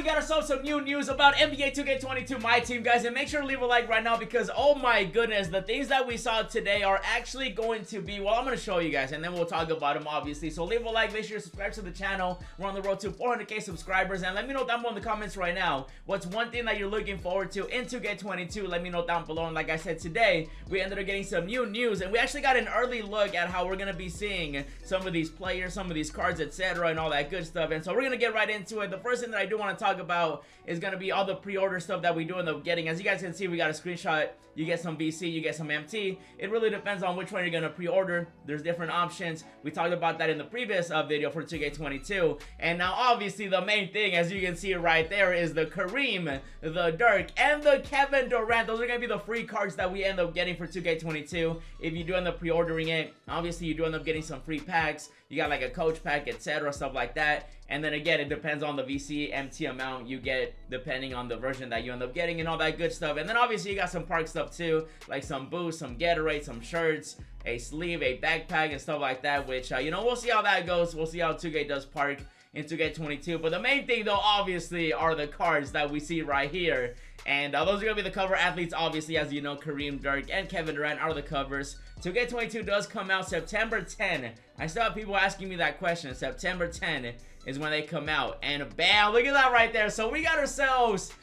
got ourselves some new news about NBA 2K22 Myteam, guys, and make sure to leave a like right now because, oh my goodness, the things that we saw today are actually going to be, well, I'm going to show you guys, and then we'll talk about them, obviously. So leave a like, make sure to subscribe to the channel. We're on the road to 400k subscribers, and let me know down below in the comments right now what's one thing that you're looking forward to in 2K22. Let me know down below. And like I said, today we ended up getting some new news, and we actually got an early look at how we're going to be seeing some of these players, some of these cards, etc., and all that good stuff. And so we're going to get right into it. The first thing that I do want to talk about is going to be all the pre-order stuff that we do end up getting. As you guys can see, we got a screenshot. You get some BC, you get some MT. It really depends on which one you're going to pre-order. There's different options. We talked about that in the previous video for 2K22. And now, obviously, the main thing, as you can see right there, is the Kareem, the Dirk, and the Kevin Durant. Those are going to be the free cards that we end up getting for 2K22. If you do end up pre-ordering it, obviously, you do end up getting some free packs. You got like a coach pack, etc., stuff like that. And then again, it depends on the VC MT amount you get depending on the version that you end up getting and all that good stuff. And then obviously you got some park stuff too, like some boosts, some Gatorade, some shirts, a sleeve, a backpack, and stuff like that, which you know, we'll see how that goes. We'll see how 2K does park in 2K22. But the main thing though, obviously, are the cards that we see right here. And those are going to be the cover athletes, obviously, as you know, Kareem, Dirk, and Kevin Durant are the covers. 2K22 does come out September 10. I still have people asking me that question. September 10 is when they come out. And bam, look at that right there. So we got ourselves,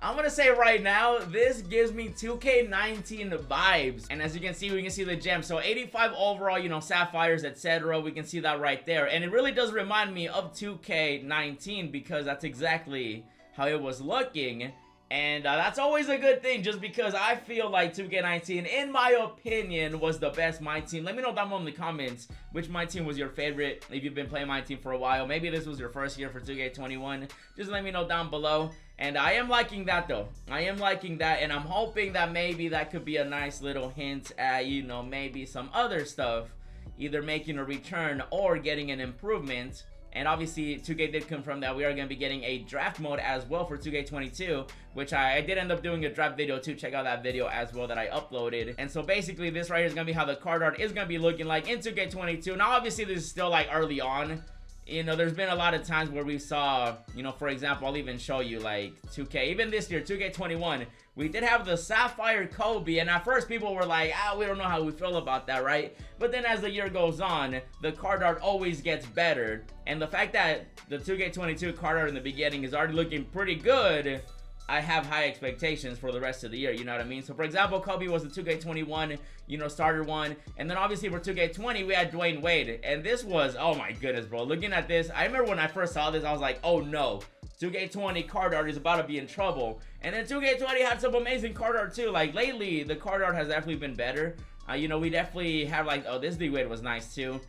I'm going to say right now, this gives me 2K19 vibes. And as you can see, we can see the gems. So 85 overall, you know, sapphires, etc. We can see that right there. And it really does remind me of 2K19 because that's exactly how it was looking. And that's always a good thing, just because I feel like 2K19, in my opinion, was the best Myteam. Let me know down below in the comments which Myteam was your favorite if you've been playing Myteam for a while. Maybe this was your first year for 2K21. Just let me know down below. And I am liking that, though. I am liking that, and I'm hoping that maybe that could be a nice little hint at, you know, maybe some other stuff, either making a return or getting an improvement. And obviously, 2K did confirm that we are going to be getting a draft mode as well for 2K22, which I did end up doing a draft video too. Check out that video as well that I uploaded. And so basically, this right here is going to be how the card art is going to be looking like in 2K22. Now, obviously, this is still like early on. You know, there's been a lot of times where we saw, you know, for example, I'll even show you like 2K, even this year, 2K21, we did have the Sapphire Kobe, and at first people were like, we don't know how we feel about that, right? But then as the year goes on, the card art always gets better, and the fact that the 2K22 card art in the beginning is already looking pretty good, I have high expectations for the rest of the year, you know what I mean? So for example, Kobe was the 2K21, you know, starter one, and then obviously for 2K20, we had Dwayne Wade, and this was, oh my goodness, bro, looking at this, I remember when I first saw this, I was like, oh no, 2K20 card art is about to be in trouble. And then 2K20 had some amazing card art too. Like lately, the card art has definitely been better. You know, we definitely have like, oh, this D-Wade was nice too.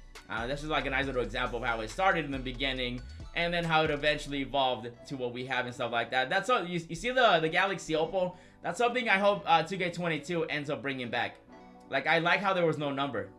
This is like a nice little example of how it started in the beginning, and then how it eventually evolved to what we have and stuff like that. That's all. You see the Galaxy Opal? That's something I hope 2K22 ends up bringing back. Like, I like how there was no number.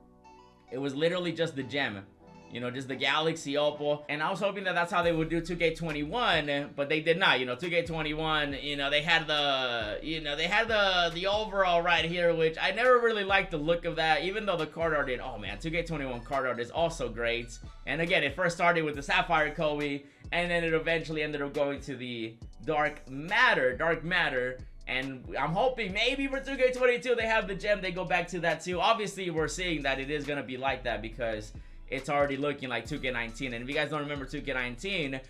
It was literally just the gem. You know, just the Galaxy Opal. And I was hoping that that's how they would do 2K21, but they did not. You know, 2K21, you know, they had the, you know, they had the overall right here, which I never really liked the look of that, even though the card art did. Oh man, 2K21 card art is also great. And again, it first started with the Sapphire Kobe, and then it eventually ended up going to the Dark Matter. And I'm hoping maybe for 2K22 they have the gem, they go back to that too. Obviously, we're seeing that it is going to be like that because it's already looking like 2K19. And if you guys don't remember 2K19,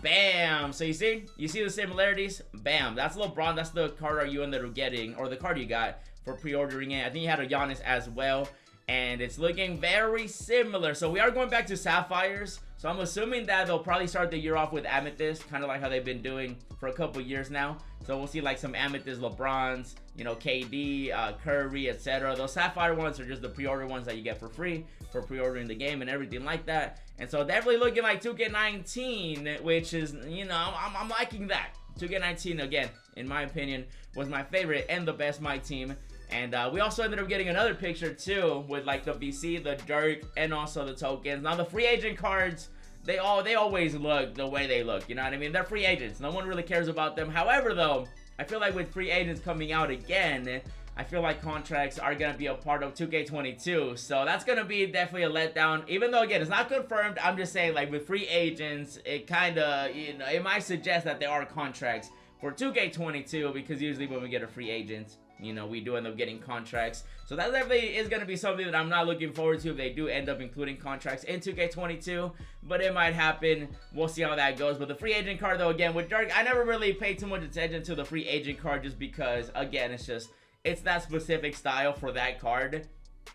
bam! So you see the similarities? Bam! That's LeBron. That's the card art you ended up getting, or the card you got for pre-ordering it. I think you had a Giannis as well. And it's looking very similar. So we are going back to Sapphires. So I'm assuming that they'll probably start the year off with Amethyst, kind of like how they've been doing for a couple years now. So we'll see like some Amethyst LeBrons, you know, KD, Curry, etc. Those Sapphire ones are just the pre-order ones that you get for free for pre-ordering the game and everything like that. And so definitely looking like 2K19, which is, you know, I'm liking that. 2K19, again, in my opinion, was my favorite and the best Myteam. And we also ended up getting another picture too with like the BC, the Dirk, and also the tokens. Now the free agent cards, they always look the way they look, you know what I mean? They're free agents. No one really cares about them. However, though, I feel like with free agents coming out again, I feel like contracts are going to be a part of 2K22. So that's going to be definitely a letdown. Even though, again, it's not confirmed. I'm just saying, like, with free agents, it kind of, you know, it might suggest that there are contracts for 2K22, because usually when we get a free agent, you know, we do end up getting contracts. So that definitely is going to be something that I'm not looking forward to if they do end up including contracts in 2K22. But it might happen. We'll see how that goes. But the free agent card, though, again, with Dirk, I never really paid too much attention to the free agent card just because, again, it's that specific style for that card.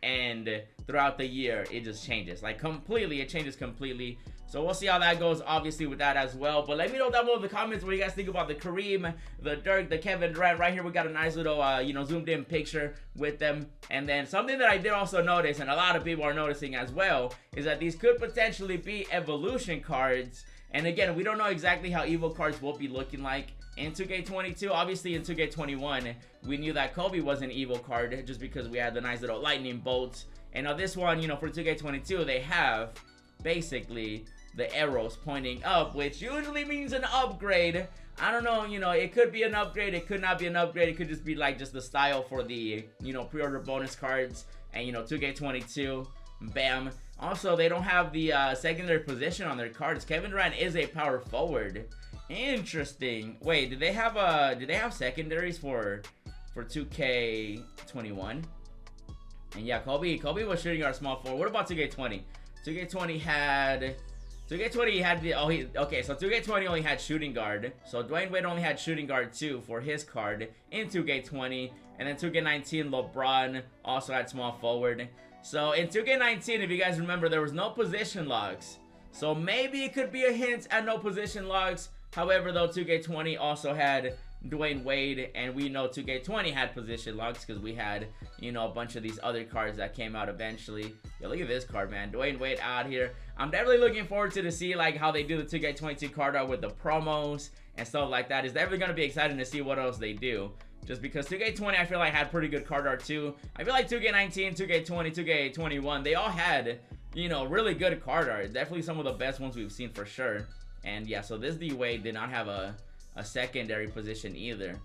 And throughout the year, it just changes. Like, completely. It changes completely. So we'll see how that goes, obviously, with that as well. But let me know down below in the comments what you guys think about the Kareem, the Dirk, the Kevin Durant. Right here, we got a nice little, you know, zoomed in picture with them. And then something that I did also notice, and a lot of people are noticing as well, is that these could potentially be evolution cards. And again, we don't know exactly how Evo cards will be looking like in 2K22. Obviously, in 2K21, we knew that Kobe was an Evo card just because we had the nice little lightning bolts. And now this one, you know, for 2K22, they have basically the arrows pointing up, which usually means an upgrade. I don't know, you know, it could be an upgrade, it could not be an upgrade, it could just be like just the style for the, you know, pre-order bonus cards. And, you know, 2K22, bam. Also, they don't have the secondary position on their cards. Kevin Durant is a power forward. Interesting. Wait, did they have secondaries for 2K21? And yeah, Kobe was shooting our small forward. What about 2K20? 2K20 had the, okay, so 2K20 only had shooting guard. So Dwayne Wade only had shooting guard 2 for his card in 2K20. And then 2K19, LeBron also had small forward. So in 2K19, if you guys remember, there was no position locks. So maybe it could be a hint at no position locks. However, though, 2K20 also had Dwayne Wade, and we know 2K20 had position locks because we had, you know, a bunch of these other cards that came out eventually. Yo, look at this card, man. Dwayne Wade out here. I'm definitely looking forward to see, like, how they do the 2K22 card art with the promos and stuff like that. It's definitely going to be exciting to see what else they do. Just because 2K20, I feel like, had pretty good card art, too. I feel like 2K19, 2K20, 2K21, they all had, you know, really good card art. Definitely some of the best ones we've seen for sure. And, yeah, so this D-Wade did not have a secondary position either.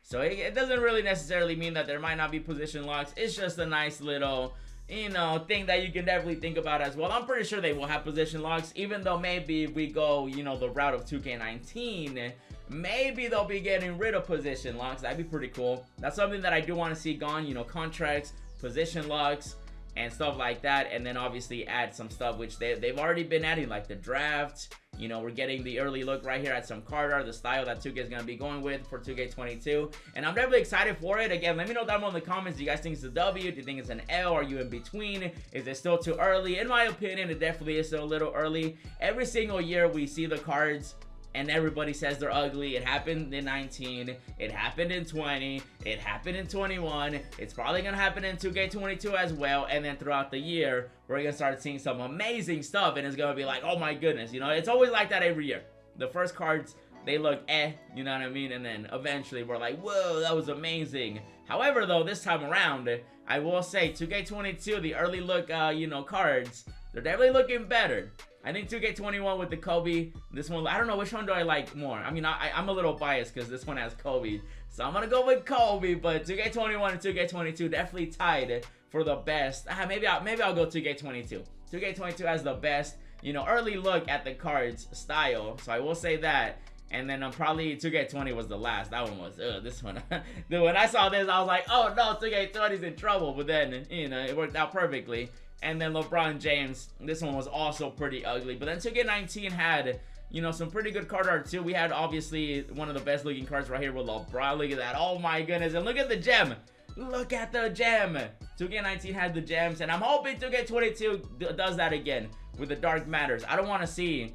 So it doesn't really necessarily mean that there might not be position locks. It's just a nice little, you know, thing that you can definitely think about as well. I'm pretty sure they will have position locks, even though maybe if we go, you know, the route of 2K19, maybe they'll be getting rid of position locks. That'd be pretty cool. That's something that I do want to see gone, you know, contracts, position locks, and stuff like that. And then obviously add some stuff which they've already been adding, like the draft. You know, we're getting the early look right here at some card art, the style that 2K is going to be going with for 2K22. And I'm definitely excited for it. Again, let me know down below in the comments. Do you guys think it's a W? Do you think it's an L? Are you in between? Is it still too early? In my opinion, it definitely is still a little early. Every single year we see the cards and everybody says they're ugly. It happened in 19, it happened in 20, it happened in 21, it's probably gonna happen in 2K22 as well. And then throughout the year, we're gonna start seeing some amazing stuff, and it's gonna be like, oh my goodness, you know, it's always like that every year. The first cards, they look you know what I mean, and then eventually we're like, whoa, that was amazing. However, though, this time around, I will say 2K22, the early look, you know, cards, they're definitely looking better. I think 2K21 with the Kobe, this one, I don't know, which one do I like more? I mean, I'm a little biased because this one has Kobe, so I'm going to go with Kobe, but 2K21 and 2K22 definitely tied for the best. Maybe I'll go 2K22. 2K22 has the best, you know, early look at the cards style, so I will say that. And then probably 2K20 was the last. That one was, this one. Dude, when I saw this, I was like, oh no, 2K20's in trouble, but then, you know, it worked out perfectly. And then LeBron James, this one was also pretty ugly. But then 2K19 had, you know, some pretty good card art too. We had obviously one of the best looking cards right here with LeBron. Look at that. Oh my goodness. And look at the gem. Look at the gem. 2K19 had the gems. And I'm hoping 2K22 does that again with the Dark Matters. I don't want to see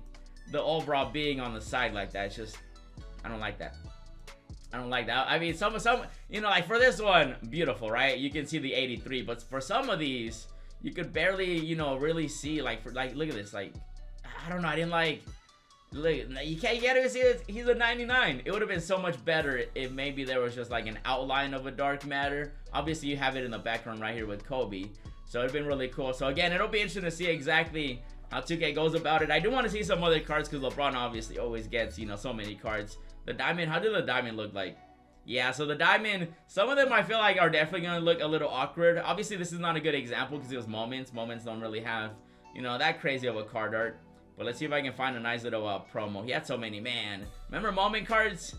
the overall being on the side like that. It's just, I don't like that. I don't like that. I mean, some, you know, like for this one, beautiful, right? You can see the 83. But for some of these, you could barely, you know, really see, like, look at this, like, I don't know, I didn't like, look, you can't even see it, he's a 99. It would have been so much better if maybe there was just, like, an outline of a Dark Matter. Obviously, you have it in the background right here with Kobe, so it'd been really cool. So, again, it'll be interesting to see exactly how 2K goes about it. I do want to see some other cards, because LeBron obviously always gets, you know, so many cards. The diamond, how did the diamond look like? Yeah, so the diamond, some of them I feel like are definitely going to look a little awkward. Obviously, this is not a good example because it was moments. Moments don't really have, you know, that crazy of a card art. But let's see if I can find a nice little promo. He had so many, man. Remember moment cards?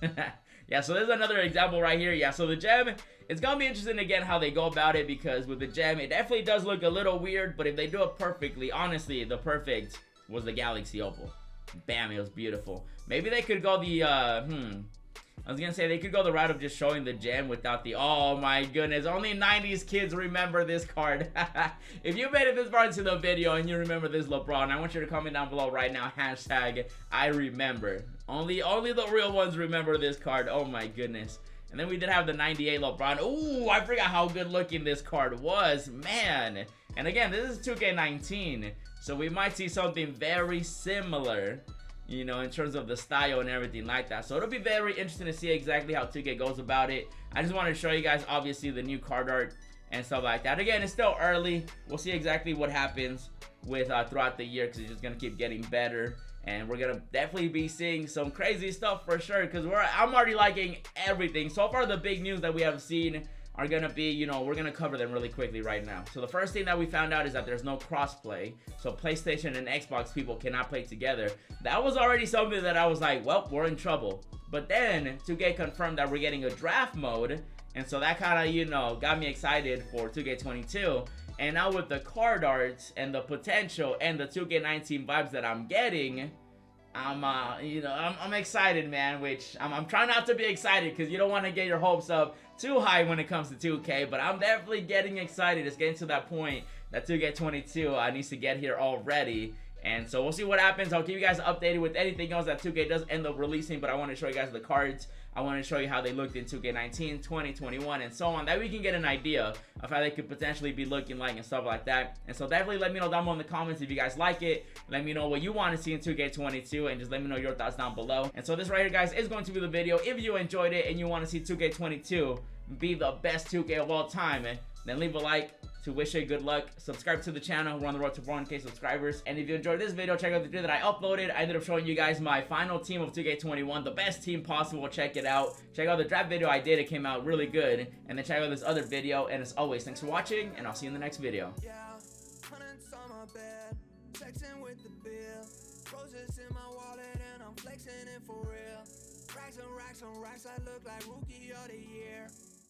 Yeah, so there's another example right here. Yeah, so the gem, it's going to be interesting again how they go about it, because with the gem, it definitely does look a little weird, but if they do it perfectly, honestly, the perfect was the Galaxy Opal. Bam, it was beautiful. Maybe they could go the, I was gonna say they could go the route of just showing the gem without the, oh my goodness, only 90s kids remember this card. If you made it this far into the video and you remember this LeBron, I want you to comment down below right now, hashtag I remember. Only the real ones remember this card. Oh my goodness. And then we did have the 98 LeBron. Ooh, I forgot how good looking this card was, man. And again, this is 2K19, so we might see something very similar, you know, in terms of the style and everything like that. So it'll be very interesting to see exactly how 2K goes about it. I just wanted to show you guys, obviously, the new card art and stuff like that. Again, it's still early. We'll see exactly what happens with throughout the year, because it's just gonna keep getting better. And we're gonna definitely be seeing some crazy stuff for sure, because I'm already liking everything. So far, the big news that we have seen are gonna be, you know, we're gonna cover them really quickly right now. So the first thing that we found out is that there's no crossplay, so PlayStation and Xbox people cannot play together. That was already something that I was like, well, we're in trouble. But then 2K confirmed that we're getting a draft mode, and so that kind of, you know, got me excited for 2K22. And now with the card arts and the potential and the 2K19 vibes that I'm getting, I'm excited, man. Which I'm trying not to be excited, because you don't want to get your hopes up too high when it comes to 2K. But I'm definitely getting excited. It's getting to that point that 2K22 needs to get here already. And so we'll see what happens. I'll keep you guys updated with anything else that 2K does end up releasing. But I want to show you guys the cards. I want to show you how they looked in 2K19, 20, 21, and so on. That we can get an idea of how they could potentially be looking like and stuff like that. And so definitely let me know down below in the comments if you guys like it. Let me know what you want to see in 2K22, and just let me know your thoughts down below. And so this right here, guys, is going to be the video. If you enjoyed it and you want to see 2K22 be the best 2K of all time, then leave a like to wish you good luck. Subscribe to the channel. We're on the road to 400K subscribers. And if you enjoyed this video, check out the video that I uploaded. I ended up showing you guys my final team of 2K21, the best team possible. Check it out. Check out the draft video I did. It came out really good. And then check out this other video. And as always, thanks for watching, and I'll see you in the next video. Roses in my wallet and I'm flexing it for real. Racks and racks and racks, I look like rookie of the year.